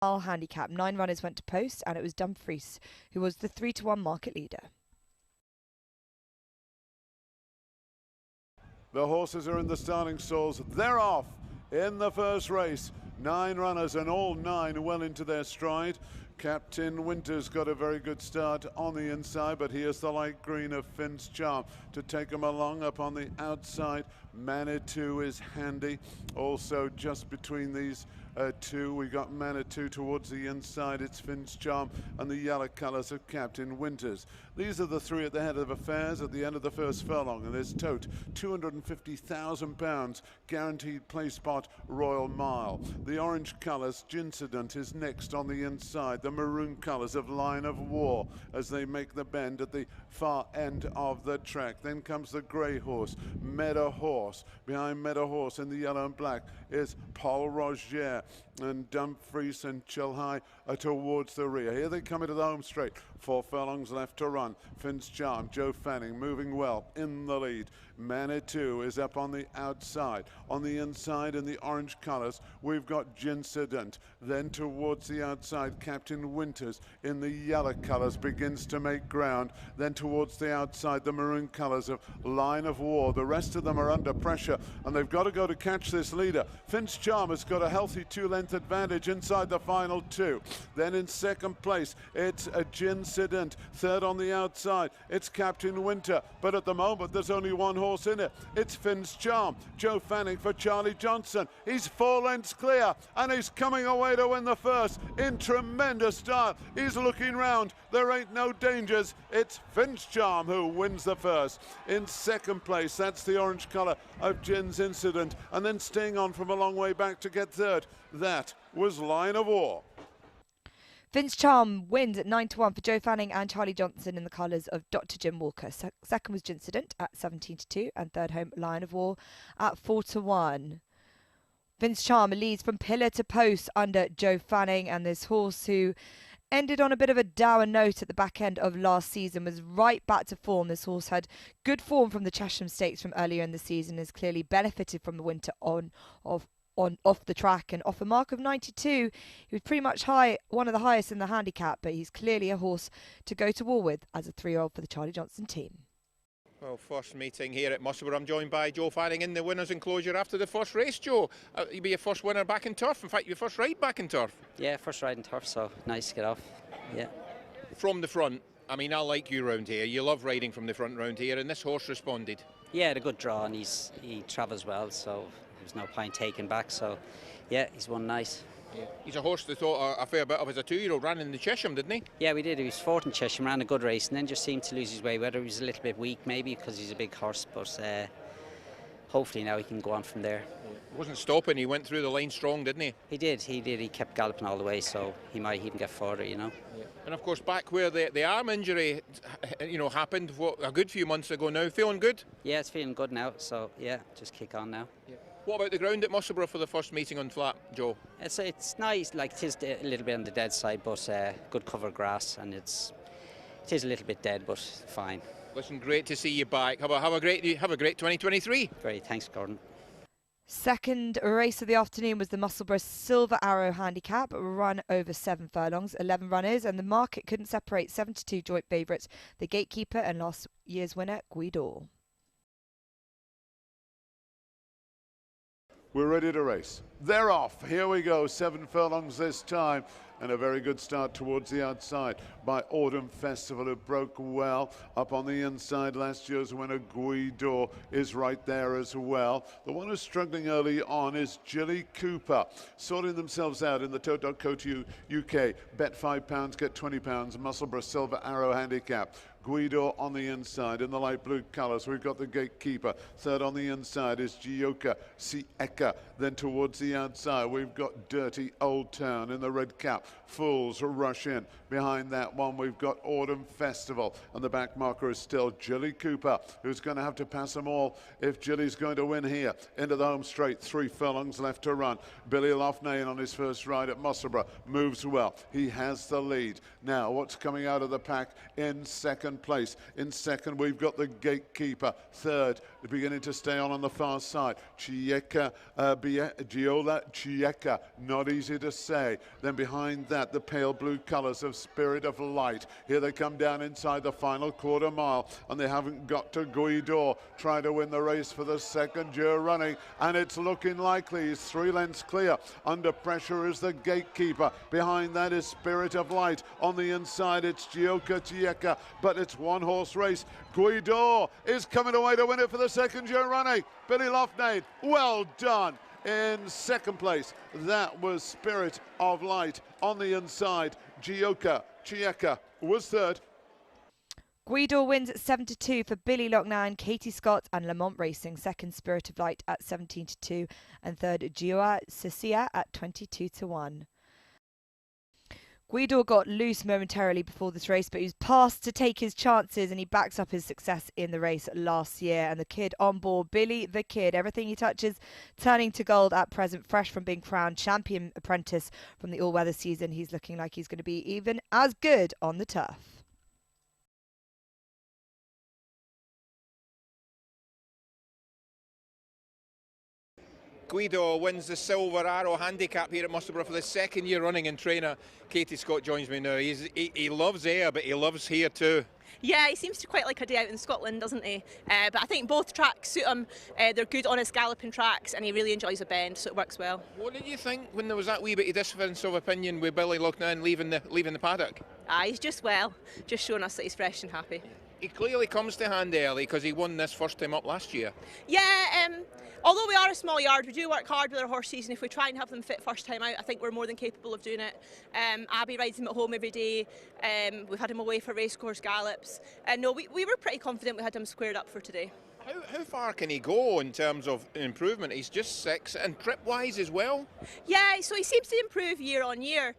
handicap. 9 runners went to post, and it was DUMFRIES who was the 3-1 market leader. The horses are in the starting stalls. They're off in the first race. 9 runners and all 9 well into their stride. Captain Winter's got a very good start on the inside, but here's the light green of Finn's Charm to take him along up on the outside. Manitou is handy. Also just between these two, we got Manitou towards the inside. It's Finn's Charm and the yellow colours of Captain Winters. These are the 3 at the head of affairs at the end of the first furlong, and there's tote £250,000 guaranteed play spot Royal Mile. The orange colours, GINCIDENT, is next on the inside. The maroon colours of Line of War as they make the bend at the far end of the track. Then comes the grey horse, METAHORSE. Behind METAHORSE in the yellow and black is Paul Roger, and DUMFRIES and CHILLHI are towards the rear. Here they come into the home straight. 4 furlongs left to run. Finn's Charm, Joe Fanning moving well in the lead. Manitou is up on the outside. On the inside in the orange colours, we've got GINCIDENT. Then towards the outside, Captain Winters in the yellow colours begins to make ground. Then towards the outside, the maroon colours of Line of War. The rest of them are under pressure, and they've got to go to catch this leader. Finn's Charm has got a healthy 2-length advantage inside the final 2. Then in second place, it's a GINCIDENT. Third on the outside, it's Captain Winter. But at the moment, there's only 1 horse in it. It's Finn's Charm. Joe Fanning for Charlie Johnson. He's 4 lengths clear, and he's coming away to win the first in tremendous style. He's looking round. There ain't no dangers. It's Finn's Charm who wins the first. In second place, that's the orange colour of GINCIDENT. And then staying on from a long way back to get third, that was Line of War. Finn's Charm wins at 9-1 for Joe Fanning and Charlie Johnson in the colours of Dr. Jim Walker. Second was GINCIDENT at 17-2, and third home Line of War at 4-1. Finn's Charm leads from pillar to post under Joe Fanning, and this horse, who ended on a bit of a dour note at the back end of last season, was right back to form. This horse had good form from the Chesham Stakes from earlier in the season, has clearly benefited from the winter off the track, and off a mark of 92. He was pretty much one of the highest in the handicap, but he's clearly a horse to go to war with as a 3-year-old for the Charlie Johnson team. Well, first meeting here at Musselburgh. I'm joined by Joe Fanning in the winner's enclosure after the first race. Joe, you'll be your first winner back in turf. In fact, your first ride back in turf. Yeah, first ride in turf, so nice to get off. Yeah. From the front, I mean, I like you round here. You love riding from the front round here, and this horse responded. Yeah, had a good draw, and he travels well, so there's no point taking back. So, yeah, he's won nice. Yeah. He's a horse that thought a fair bit of as a 2-year-old, ran in the Chesham, didn't he? Yeah, we did. He was 4th in Chesham, ran a good race, and then just seemed to lose his way. Whether he was a little bit weak, maybe, because he's a big horse, but hopefully now he can go on from there. He wasn't stopping. He went through the line strong, didn't he? He did. He kept galloping all the way, so he might even get further, you know. Yeah. And of course, back where the arm injury, happened a good few months ago now. Feeling good? Yeah, it's feeling good now. So yeah, just kick on now. Yeah. What about the ground at Musselburgh for the first meeting on flat, Joe? It's nice. Like, it is a little bit on the dead side, but good cover grass, and it is a little bit dead, but fine. Listen, great to see you back. Have a great 2023. Great, thanks, Gordon. Second race of the afternoon was the Musselburgh Silver Arrow Handicap, run over 7 furlongs, 11 runners, and the market couldn't separate 7-2 joint favourites, the Gatekeeper and last year's winner, GWEEDORE. We're ready to race. They're off. Here we go. 7 furlongs this time. And a very good start towards the outside by Autumn Festival, who broke well. Up on the inside, last year's winner, GWEEDORE, is right there as well. The one who's struggling early on is Jilly Cooper, sorting themselves out in the Tote.co UK. Bet £5, get £20. Musselburgh Silver Arrow Handicap. GWEEDORE on the inside in the light blue colours. We've got the Gatekeeper. Third on the inside is GIOIA, CIECA. Then towards the outside, we've got DIRTYOLDTOWN in the red cap. Fools rush in. Behind that one, we've got Autumn Festival. And the back marker is still Jilly Cooper, who's going to have to pass them all if Jilly's going to win here. Into the home straight, 3 furlongs left to run. Billy Loughnane on his first ride at Musselburgh moves well. He has the lead. Now, what's coming out of the pack in second second place. In second, we've got the Gatekeeper. Third, beginning to stay on the far side. CIECA, GIOIA, CIECA, not easy to say. Then behind that, the pale blue colours of Spirit of Light. Here they come down inside the final quarter mile, and they haven't got to GWEEDORE. Try to win the race for the second year running, and it's looking likely. He's 3 lengths clear. Under pressure is the Gatekeeper. Behind that is Spirit of Light. On the inside, it's GIOIA, CIECA, but it's one horse race. GWEEDORE is coming away to win it for the second year running. Billy Loughnane, well done. In second place, that was Spirit of Light. On the inside, GIOIA, CIECA was third. GWEEDORE wins at 7-2 for Billy Loughnane, Katie Scott and Lamont Racing. Second, Spirit of Light at 17-2, and third, GIOIA at 22-1. GWEEDORE got loose momentarily before this race, but he was passed to take his chances, and he backs up his success in the race last year. And the kid on board, Billy the Kid, everything he touches turning to gold at present. Fresh from being crowned champion apprentice from the all-weather season, he's looking like he's going to be even as good on the turf. GWEEDORE wins the Silver Arrow Handicap here at Musselburgh for the second year running, and trainer Katie Scott joins me now. He loves air, but he loves here too. Yeah, he seems to quite like a day out in Scotland, doesn't he? But I think both tracks suit him. They're good, honest galloping tracks, and he really enjoys a bend, so it works well. What did you think when there was that wee bit of difference of opinion with Billy Loughnane leaving the paddock? He's just showing us that he's fresh and happy. He clearly comes to hand early because he won this first time up last year. Yeah, although we are a small yard, we do work hard with our horses, and if we try and have them fit first time out, I think we're more than capable of doing it. Abby rides him at home every day. We've had him away for racecourse gallops. No, we were pretty confident we had him squared up for today. How far can he go in terms of improvement? He's just 6, and trip-wise as well? Yeah, so he seems to improve year on year,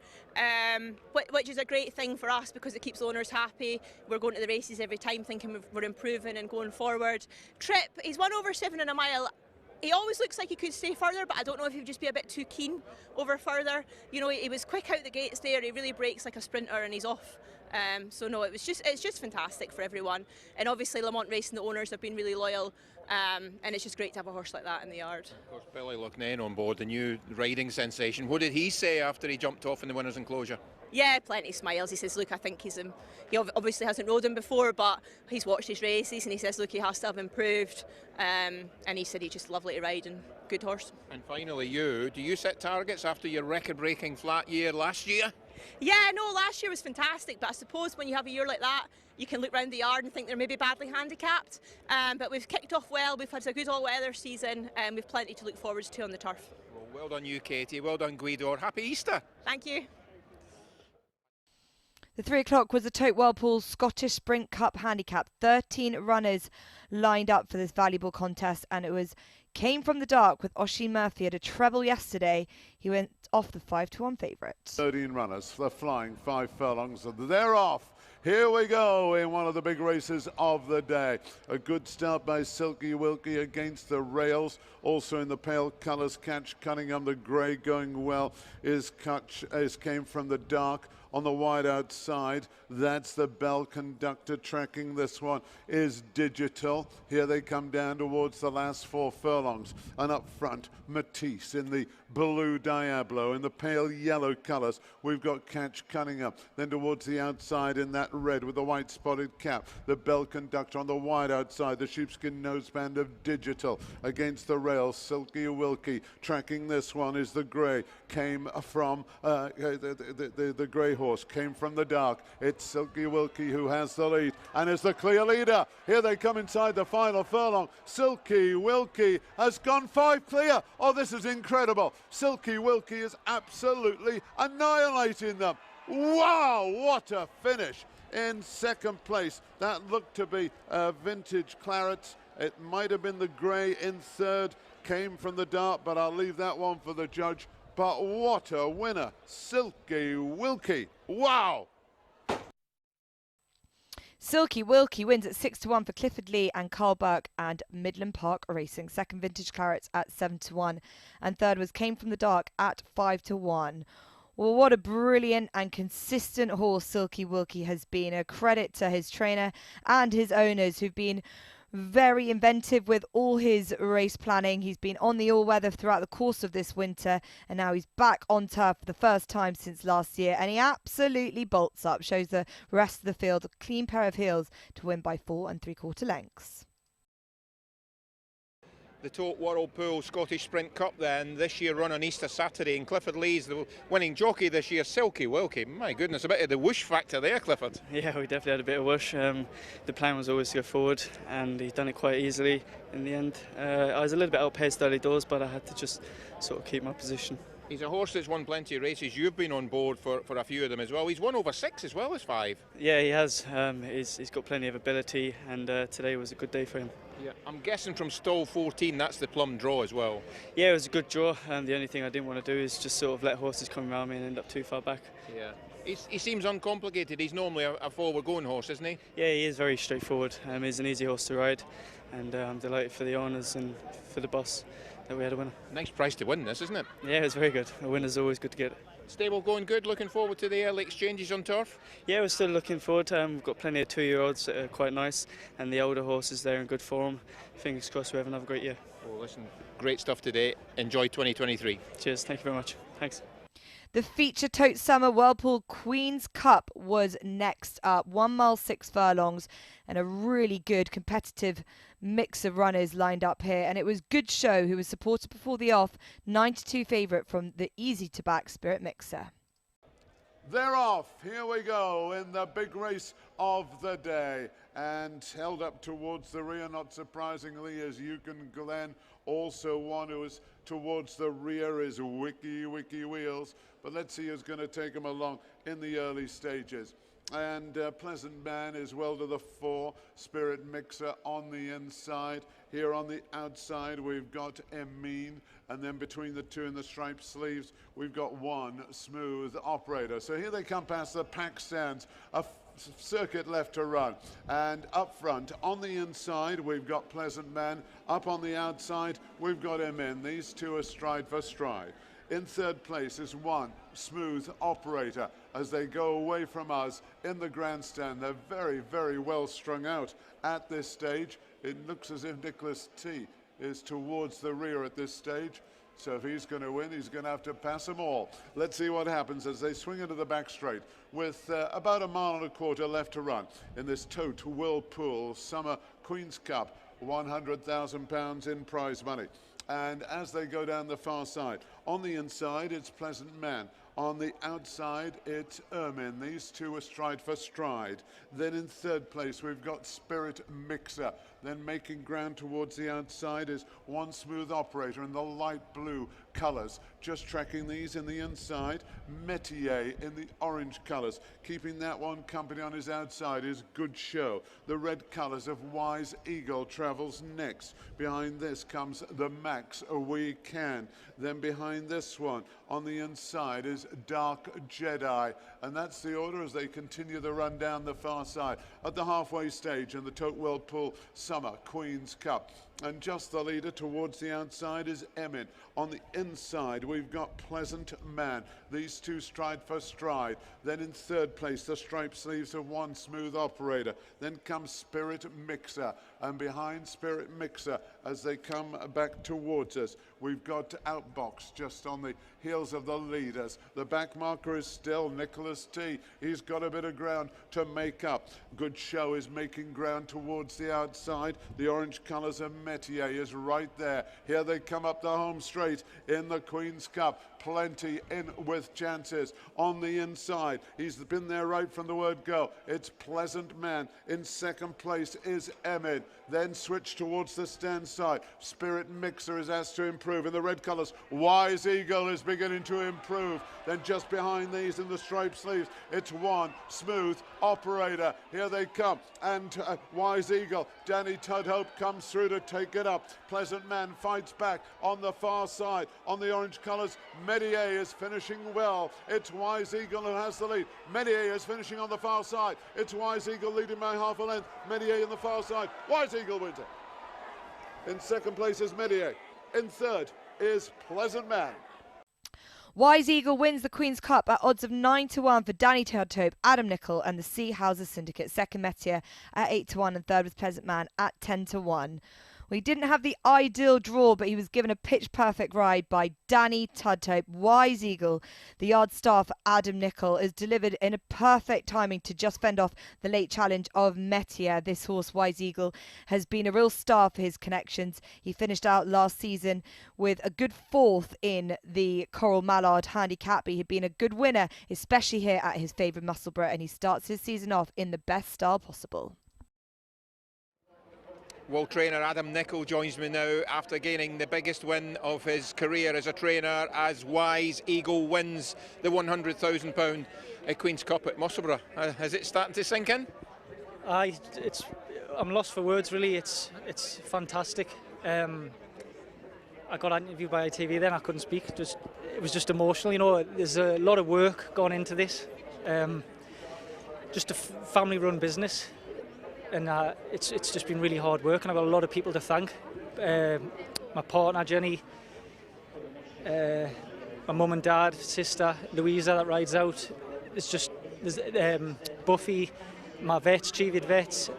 which is a great thing for us because it keeps the owners happy. We're going to the races every time thinking we're improving and going forward. Trip, he's won over 7 in a mile. He always looks like he could stay further, but I don't know if he would just be a bit too keen over further. You know, he was quick out the gates there. He really breaks like a sprinter, and he's off. So no, it's just fantastic for everyone. And obviously Lamont Racing, the owners have been really loyal, and it's just great to have a horse like that in the yard. Of course, Billy Loughnane on board, the new riding sensation. What did he say after he jumped off in the winner's enclosure? Yeah, plenty of smiles. He says, look, I think he obviously hasn't rode him before, but he's watched his races, and he says, look, he has to have improved. And he said he's just lovely to ride and good horse. And finally, do you set targets after your record-breaking flat year last year? Yeah, no, last year was fantastic, but I suppose when you have a year like that, you can look round the yard and think they're maybe badly handicapped. But we've kicked off well, we've had a good all-weather season, and we've plenty to look forward to on the turf. Well done you, Katie. Well done, GWEEDORE. Happy Easter. Thank you. The 3 o'clock was the Tote Whirlpool Scottish Sprint Cup Handicap. 13 runners lined up for this valuable contest, and it came from the dark with Oisin Murphy at a treble yesterday. He went off the 5-1 favourite. 13 runners, they're flying 5 furlongs, and they're off. Here we go in one of the big races of the day. A good start by Silky Wilkie against the rails. Also in the pale colours, Catch Cunningham. The grey going well came from the dark. On the wide outside, that's the Bell Conductor. Tracking this one is Digital. Here they come down towards the last 4 furlongs. And up front, Matisse in the blue Diablo. In the pale yellow colours, we've got Catch Cunningham. Then towards the outside in that red with the white spotted cap, the Bell Conductor. On the wide outside, the sheepskin noseband of Digital. Against the rails, Silky Wilkie. Tracking this one is the grey. Came from the grey horse came from the dark. It's Silky Wilkie who has the lead and is the clear leader. Here they come inside the final furlong. Silky Wilkie has gone 5 clear. Oh, this is incredible. Silky Wilkie is absolutely annihilating them. Wow, what a finish. In second place, that looked to be vintage claret. It might have been the grey. In third, came from the dark, but I'll leave that one for the judge. But what a winner, Silky Wilkie. Wow. Silky Wilkie wins at 6-1 for Clifford Lee and Carl Burke and Midland Park Racing. Second, Vintage Clarets at 7-1. And third was Came from the Dark at 5-1. Well, what a brilliant and consistent horse Silky Wilkie has been. A credit to his trainer and his owners, who've been very inventive with all his race planning. He's been on the all-weather throughout the course of this winter, and now he's back on turf for the first time since last year, and he absolutely bolts up, shows the rest of the field a clean pair of heels to win by 4 3/4 lengths. The Tote Whirlpool Scottish Sprint Cup then, this year run on Easter Saturday, and Clifford Lee's the winning jockey this year, Silky Wilkie. My goodness, a bit of the whoosh factor there, Clifford. Yeah, we definitely had a bit of whoosh. The plan was always to go forward, and he's done it quite easily in the end. I was a little bit outpaced early doors, but I had to just sort of keep my position. He's a horse that's won plenty of races. You've been on board for a few of them as well. He's won over 6 as well as 5. Yeah, he has. He's got plenty of ability, and today was a good day for him. Yeah, I'm guessing from stall 14, that's the plum draw as well. Yeah, it was a good draw, and the only thing I didn't want to do is just sort of let horses come around me and end up too far back. Yeah. He seems uncomplicated. He's normally a forward-going horse, isn't he? Yeah, he is very straightforward. He's an easy horse to ride, and I'm delighted for the owners and for the boss that we had a winner. Nice price to win this, isn't it? Yeah, it was very good. A winner's always good to get. Stable going good, looking forward to the early exchanges on turf? Yeah, we're still looking forward. We've got plenty of 2-year-olds that are quite nice, and the older horses there in good form. Fingers crossed we have another great year. Well, listen, great stuff today. Enjoy 2023. Cheers, thank you very much. Thanks. The feature tote summer Whirlpool Queen's Cup was next up. 1 mile 6 furlongs, and a really good competitive mix of runners lined up here. And it was Good Show, who was supported before the off, 9-2 favourite from the easy to back Spirit Mixer. They're off. Here we go in the big race of the day. And held up towards the rear, not surprisingly, is Yukon Glen. Also one who is towards the rear is Wiki Wheels. But let's see who's going to take him along in the early stages. And Pleasant Man is well to the fore. Spirit Mixer on the inside. Here on the outside we've got Emin, and then between the two in the striped sleeves we've got One Smooth Operator. So here they come past the pack stands. A circuit left to run, and up front on the inside we've got Pleasant Man. Up on the outside we've got Emin. These two are stride for stride. In third place is One Smooth Operator as they go away from us in the grandstand. They're very, very well strung out at this stage. It looks as if Nicholas T is towards the rear at this stage. So if he's going to win, he's going to have to pass them all. Let's see what happens as they swing into the back straight with about 1.25 miles left to run in this Tote Whirlpool Summer Queen's Cup. £100,000 in prize money. And as they go down the far side, on the inside it's Pleasant Man. On the outside it's Ermin. These two are stride for stride. Then in third place we've got Spirit Mixer. Then making ground towards the outside is One Smooth Operator in the light blue colours. Just tracking these in the inside, Métier in the orange colours. Keeping that one company on his outside is Good Show. The red colours of Wise Eagle travels next. Behind this comes the Max We Can. Then behind this one on the inside is Dark Jedi. And that's the order as they continue the run down the far side. At the halfway stage in the Tote Whirlpool Summer Queen's Cup. And just the leader towards the outside is Emmett. On the inside, we've got Pleasant Man. These two stride for stride. Then in third place, the striped sleeves of One Smooth Operator. Then comes Spirit Mixer. And behind Spirit Mixer, as they come back towards us, we've got Outbox just on the heels of the leaders. The back marker is still Nicholas T. He's got a bit of ground to make up. Good Show is making ground towards the outside. The orange colours of Métier is right there. Here they come up the home straight in the Queen's Cup. Plenty in with chances on the inside. He's been there right from the word go. It's Pleasant Man. In second place is Emmett. Then switch towards the stand side. Spirit Mixer is asked to improve. In the red colours, Wise Eagle is beginning to improve. Then just behind these in the striped sleeves, it's One Smooth Operator. Here they come. And Wise Eagle, Danny Tudhope comes through to take it up. Pleasant Man fights back on the far side. On the orange colours, Métier is finishing well. It's Wise Eagle who has the lead. Métier is finishing on the far side. It's Wise Eagle leading by half a length. Métier on the far side. Wise Eagle wins it. In second place is Métier. In third is Pleasant Man. Wise Eagle wins the Queen's Cup at odds of 9-1 for Danny Tudhope, Adam Nicol and the C Houses Syndicate. Second Metier at 8-1 and third was Pleasant Man at 10-1. We didn't have the ideal draw, but he was given a pitch-perfect ride by Danny Tudhope. Wise Eagle, the yard star for Adam Nicol, is delivered in a perfect timing to just fend off the late challenge of Metier. This horse, Wise Eagle, has been a real star for his connections. He finished out last season with a good fourth in the Coral Mallard handicap. He had been a good winner, especially here at his favourite Musselburgh, and he starts his season off in the best style possible. World trainer Adam Nicol joins me now after gaining the biggest win of his career as a trainer, as Wise Eagle wins the £100,000 Queen's Cup at Musselburgh. Is it starting to sink in? I'm lost for words, really. It's fantastic. I got interviewed by ITV then, I couldn't speak. It was just emotional, you know. There's a lot of work gone into this. Just a family-run business. And it's just been really hard work, and I've got a lot of people to thank. My partner Jenny, my mum and dad, sister Louisa that rides out. There's Buffy, my vets, Cheviot vets,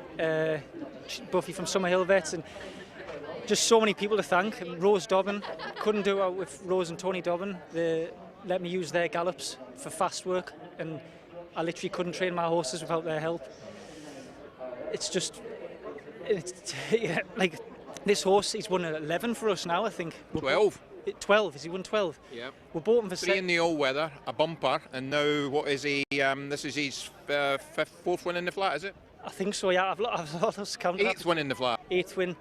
Buffy from Summerhill vets, and just so many people to thank. And Rose Dobbin, couldn't do it with Rose and Tony Dobbin. They let me use their gallops for fast work, and I literally couldn't train my horses without their help. Yeah, like this horse, he's won 11 for us now, I think. 12. 12, has he won 12? Yeah. We bought him for 3 in the all-weather, a bumper, and now what is he? This is his fourth win in the flat, is it? I think so, yeah. I've lost count. 8th win in the flat. 8th win.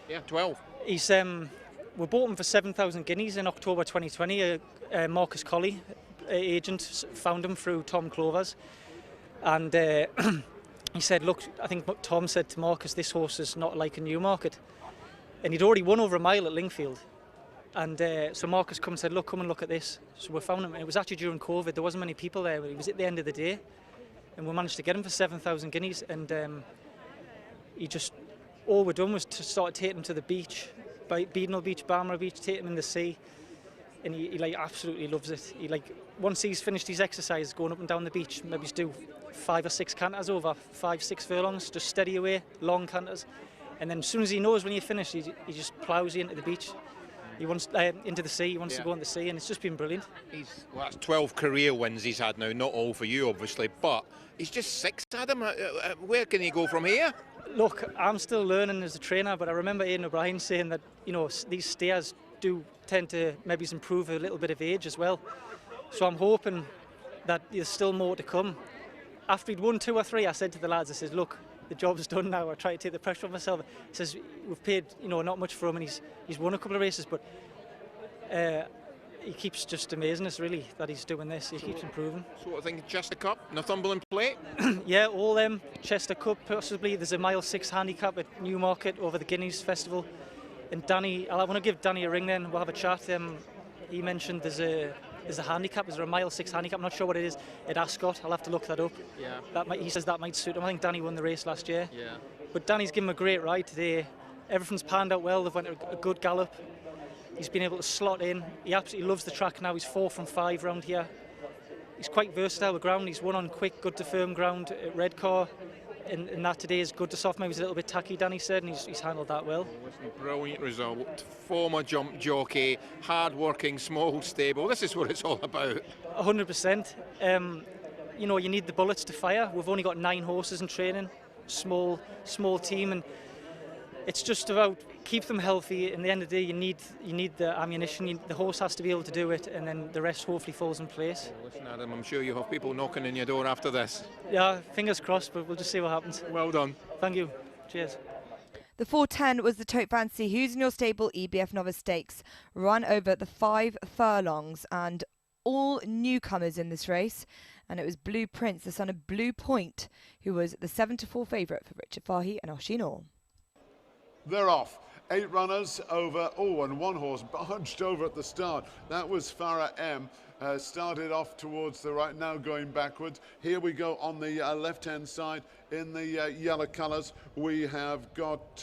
Yeah, 12. He's we bought him for 7,000 guineas in October 2020. Marcus Colley, agent, found him through Tom Clovers, and he said, look, I think Tom said to Marcus, this horse is not like a Newmarket. And he'd already won over a mile at Lingfield. And so Marcus come and said, look, come and look at this. So we found him, and it was actually during COVID. There wasn't many people there, but he was at the end of the day. And we managed to get him for 7,000 guineas. And all we'd done was to start taking him to the beach, Beadnell Beach, Barmera Beach, take him in the sea. And he like absolutely loves it. He like, once he's finished his exercise, going up and down the beach, maybe he's do 5 or 6 canters over 5-6 furlongs, just steady away, long canters. And then as soon as he knows when you're finished, he just ploughs you into the beach. He wants into the sea. He wants to go in the sea, and it's just been brilliant. Well, that's 12 career wins he's had now. Not all for you, obviously, but he's just 6, Adam. Where can he go from here? Look, I'm still learning as a trainer, but I remember Ian O'Brien saying that, you know, these stayers do tend to maybe improve a little bit of age as well. So I'm hoping that there's still more to come. After he'd won 2 or 3, I said to the lads, I said, look, the job's done now. I try to take the pressure off myself. He says, we've paid, you know, not much for him, and he's won a couple of races, but he keeps just amazing us, really, that he's doing this. He keeps improving. So what I think, Chester Cup, Northumberland Plate? Yeah, all them. Chester Cup, possibly. There's a mile 6 handicap at Newmarket over the Guineas Festival. And Danny, I want to give Danny a ring then. We'll have a chat. He mentioned there's a handicap. Is there a mile 6 handicap? I'm not sure what it is at Ascot. I'll have to look that up. Yeah. He says that might suit him. I think Danny won the race last year. Yeah. But Danny's given him a great ride today. Everything's panned out well. They've went a good gallop. He's been able to slot in. He absolutely loves the track now. He's 4 from 5 round here. He's quite versatile with ground. He's won on quick, good to firm ground at Redcar. And that today is good to soft. Maybe he's a little bit tacky, Danny said, and he's handled that well. Brilliant result. Former jump jockey, hard-working, small stable. This is what it's all about. 100%. You know, you need the bullets to fire. We've only got 9 horses in training, small team, and it's just about keep them healthy. In the end of the day, you need the ammunition. The horse has to be able to do it, and then the rest hopefully falls in place. Well, listen, Adam, I'm sure you have people knocking on your door after this. Yeah, fingers crossed, but we'll just see what happens. Well done. Thank you. Cheers. The 410 was the Tote Fancy Who's in Your Stable EBF Novice Stakes, run over the 5 furlongs, and all newcomers in this race. And it was Blue Prince, the son of Blue Point, who was the 7-4 favourite for Richard Fahey and Oshin Orr. They're off. 8 runners over, and 1 horse barged over at the start. That was Farah M. started off towards the right, now going backwards. Here we go on the left-hand side in the yellow colours. We have got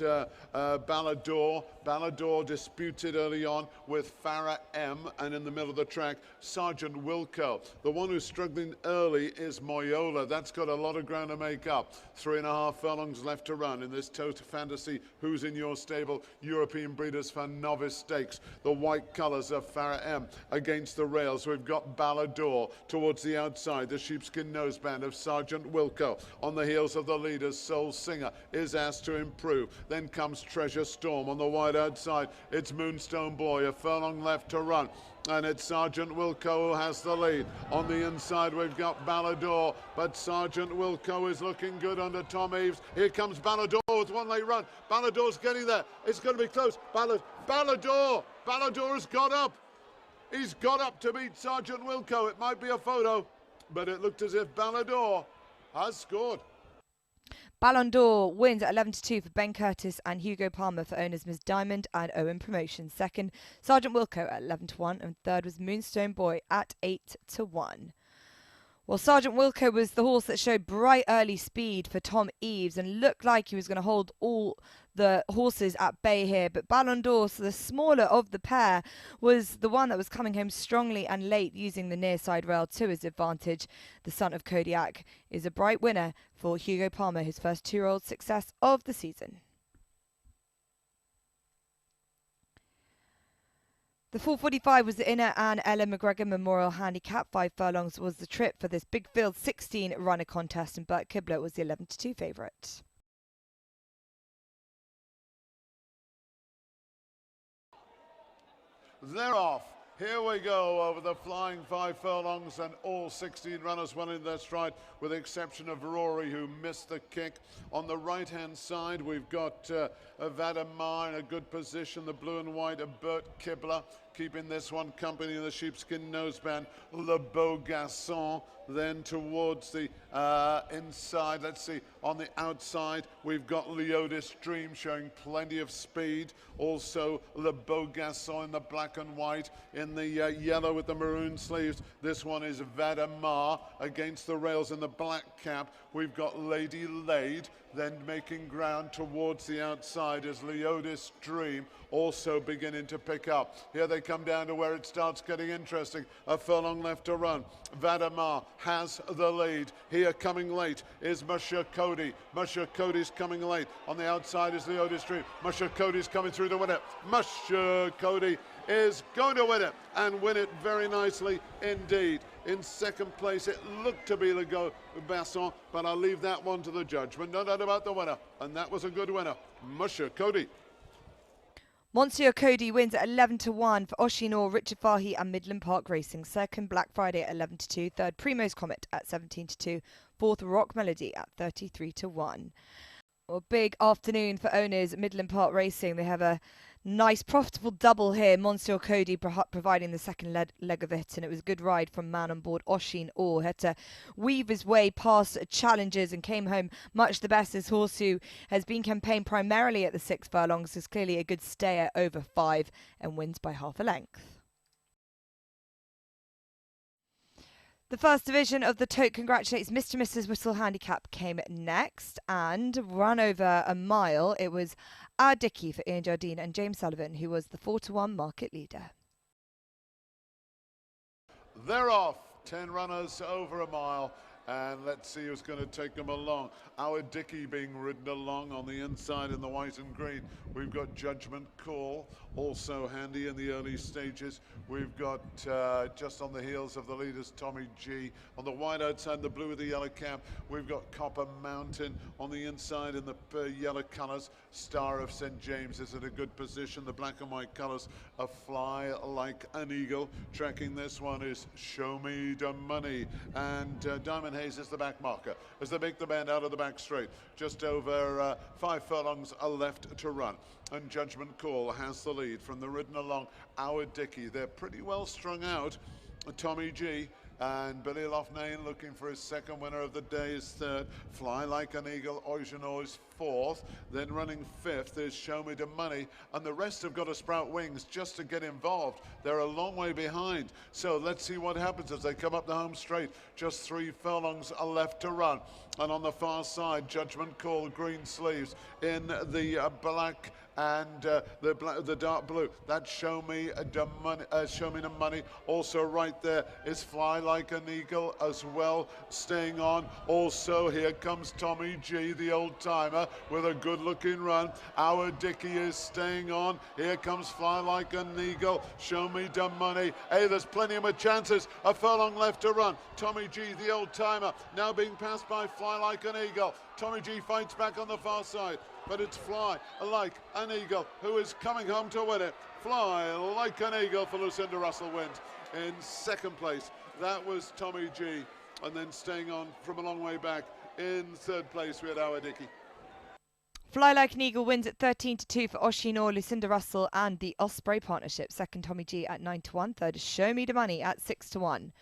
Ballador. Ballador disputed early on with Farah M, and in the middle of the track, Sergeant Wilko. The one who's struggling early is Moyola. That's got a lot of ground to make up. 3.5 furlongs left to run in this Total Fantasy Who's in Your Stable European Breeders' Fund Novice Stakes. The white colours of Farah M against the rails. We've got Ballador towards the outside. The sheepskin noseband of Sergeant Wilko. On the heels of the leaders, Soul Singer is asked to improve. Then comes Treasure Storm. On the wide outside, it's Moonstone Boy. A furlong left to run. And it's Sergeant Wilko who has the lead. On the inside, we've got Ballador, but Sergeant Wilko is looking good under Tom Eaves. Here comes Ballador with one late run. Ballador's getting there. It's going to be close. Ballador has got up. He's got up to beat Sergeant Wilko. It might be a photo, but it looked as if Ballador has scored. Ballon d'Or wins at 11-2 for Ben Curtis and Hugo Palmer for owners Ms Diamond and Owen Promotions. Second, Sergeant Wilko at 11-1, and third was Moonstone Boy at 8-1. Well, Sergeant Wilko was the horse that showed bright early speed for Tom Eaves and looked like he was going to hold all the horses at bay here. But Ballon d'Or, so the smaller of the pair, was the one that was coming home strongly and late, using the near side rail to his advantage. The son of Kodiak is a bright winner for Hugo Palmer, his first 2-year-old success of the season. The 4:45 was the Inner and Ella McGregor Memorial Handicap. 5 furlongs was the trip for this big field 16 runner contest, and Bert Kibler was the 11-2 favourite. They're off. Here we go over the flying 5 furlongs, and all 16 runners went in their stride, with the exception of Rory, who missed the kick. On the right-hand side, we've got Vadamar in a good position, the blue and white of Bert Kibler, keeping this one company in the sheepskin noseband, Le Beau Garçon. Then towards the inside, let's see, on the outside, we've got Leodis Dream showing plenty of speed. Also, Le Beau Garçon in the black and white, in the yellow with the maroon sleeves. This one is Vadamar against the rails in the black cap. We've got Lady Laid, then making ground towards the outside is Leodis Dream, also beginning to pick up. Here they come down to where it starts getting interesting. A furlong left to run. Vadamar has the lead. Here coming late is Monsieur Cody. Monsieur Cody's coming late. On the outside is Leodis Dream. Monsieur Cody's coming through to win it. Monsieur Cody is going to win it, and win it very nicely indeed. In second place, it looked to be Le Beau Garçon, but I'll leave that one to the judgment. No doubt about the winner, and that was a good winner, Monsieur Cody. Monsieur Cody wins at 11-1 for Oshinor, Richard Fahey and Midland Park Racing. Second, Black Friday at 11-2. Third, Primo's Comet at 17-2. Fourth, Rock Melody at 33-1. Well, big afternoon for owners at Midland Park Racing. They have a nice profitable double here. Monsieur Cody providing the second leg of it, and it was a good ride from man on board Oshin Orr. Had to weave his way past challenges and came home much the best. This horse, who has been campaigned primarily at the 6 furlongs, is clearly a good stayer over 5 and wins by half a length. The first division of the Tote Congratulates Mr. and Mrs. Whistle Handicap came next and ran over a mile. It was our Dickey for Ian Jardine and James Sullivan, who was the 4-1 market leader. They're off. 10 runners over a mile. And let's see who's going to take them along. Our Dickey being ridden along on the inside in the white and green. We've got Judgment Call, also handy in the early stages. We've got just on the heels of the leaders, Tommy G. On the wide outside, the blue with the yellow cap, we've got Copper Mountain. On the inside in the yellow colours, Star of St. James is in a good position. The black and white colours, A Fly Like an Eagle. Tracking this one is Showmedemone. And Diamond Hayes is the back marker as they make the bend out of the back straight. Just over 5 furlongs are left to run, and Judgment Call has the lead from the ridden along Our Dickey. They're pretty well strung out. Tommy G And Billy Loughnane looking for his second winner of the day is third. Fly Like an Eagle, Oijanor is fourth. Then running fifth is Showmedemoney. And the rest have got to sprout wings just to get involved. They're a long way behind. So let's see what happens as they come up the home straight. Just 3 furlongs are left to run. And on the far side, Judgment Call, green sleeves in the black and the dark blue. That's Show Me the Money. Also right there is Fly Like an Eagle as well, staying on. Also here comes Tommy G, the old timer, with a good looking run. Our Dickie is staying on. Here comes Fly Like an Eagle, Show Me the Money. Hey, there's plenty of chances. A furlong left to run. Tommy G, the old timer, now being passed by Fly Like an Eagle. Tommy G fights back on the far side, but it's Fly Like an Eagle who is coming home to win it. Fly Like an Eagle for Lucinda Russell wins. In second place, that was Tommy G. And then staying on from a long way back, in third place we had Our Dickie. Fly Like an Eagle wins at 13-2 for Oijanor, Lucinda Russell and the Osprey partnership. Second, Tommy G at 9-1. Third is Show Me the Money at 6-1.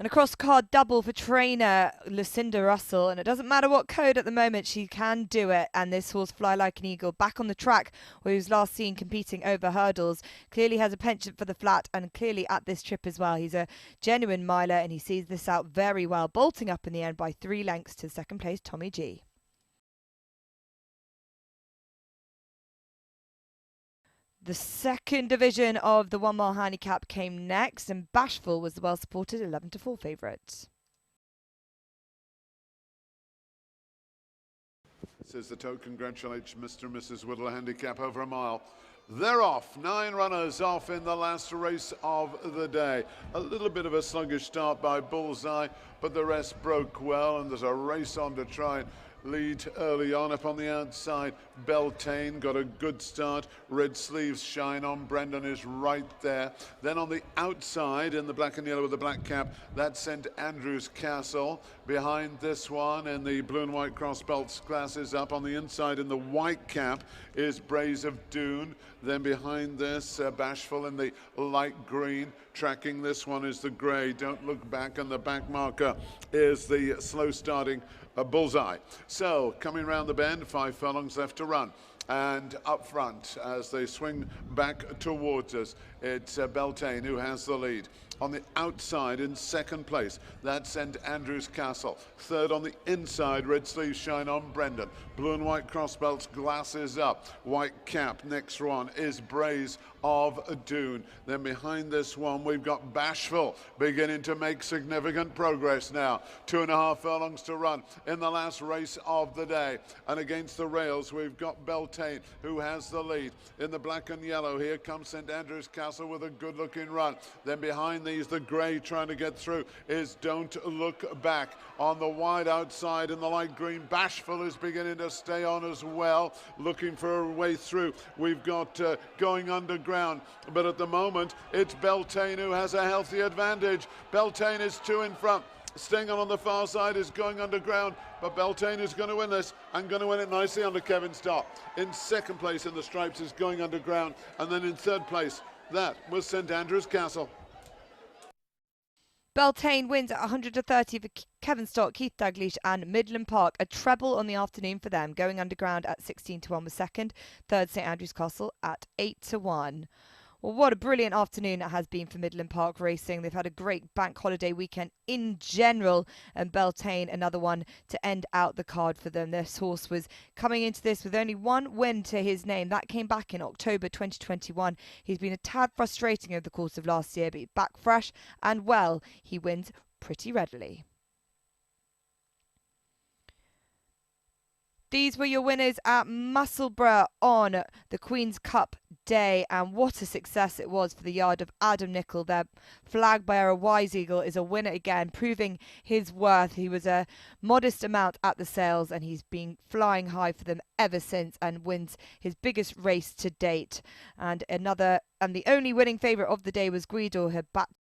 And a cross-card double for trainer Lucinda Russell. And it doesn't matter what code at the moment, she can do it. And this horse, Fly Like an Eagle, back on the track where he was last seen competing over hurdles, clearly has a penchant for the flat and clearly at this trip as well. He's a genuine miler and he sees this out very well, bolting up in the end by 3 lengths to second place, Tommy G. The second division of the 1 mile handicap came next, and Bashful was the well-supported 11-4 favourite. This is the tote. Congratulations, Mr. and Mrs. Whittle handicap over a mile. They're off. 9 runners off in the last race of the day. A little bit of a sluggish start by Bullseye, but the rest broke well, and there's a race on to try and lead early on. Up on the outside, Beltane got a good start. Red Sleeves Shine On. Brendan is right there. Then on the outside, in the black and yellow with the black cap, that's St. Andrew's Castle. Behind this one, in the blue and white cross belts, glasses up. On the inside, in the white cap, is Braes of Doon. Then behind this, Bashful in the light green. Tracking this one is the grey, Don't Look Back, and the back marker is the slow starting Bullseye. So coming round the bend, 5 furlongs left to run. And up front, as they swing back towards us, it's Beltane who has the lead. On the outside, in second place, that's St. Andrew's Castle. Third on the inside, Red Sleeves Shine On, Brendan. Blue and white cross belts, glasses up. White cap, next one is Braes of Doon. Then behind this one, we've got Bashful beginning to make significant progress now. 2.5 furlongs to run in the last race of the day. And against the rails, we've got Beltane who has the lead. In the black and yellow, here comes St. Andrew's Castle with a good-looking run. Then behind these, the grey trying to get through is Don't Look Back. On the wide outside in the light green, Bashful is beginning to stay on as well, looking for a way through. We've got Going Underground, but at the moment it's Beltane who has a healthy advantage. Beltane is 2 in front. Staying on the far side is Going Underground, but Beltane is going to win this and going to win it nicely under Kevin Starr. In second place in the stripes is Going Underground, and then in third place, that was St. Andrew's Castle. Beltane wins at 130 for Kevin Stott, Keith Dalglish and Midland Park. A treble on the afternoon for them. Going Underground at 16-1 was second. Third, St. Andrew's Castle at 8-1. Well, what a brilliant afternoon it has been for Midland Park Racing. They've had a great bank holiday weekend in general, and Beltane another one to end out the card for them. This horse was coming into this with only 1 win to his name. That came back in October 2021. He's been a tad frustrating over the course of last year, but he's back fresh and well. He wins pretty readily. These were your winners at Musselburgh on the Queen's Cup day, and what a success it was for the yard of Adam Nicol. Their flag bearer Wise Eagle is a winner again, proving his worth. He was a modest amount at the sales and he's been flying high for them ever since and wins his biggest race to date. And the only winning favourite of the day was GWEEDORE, who had backed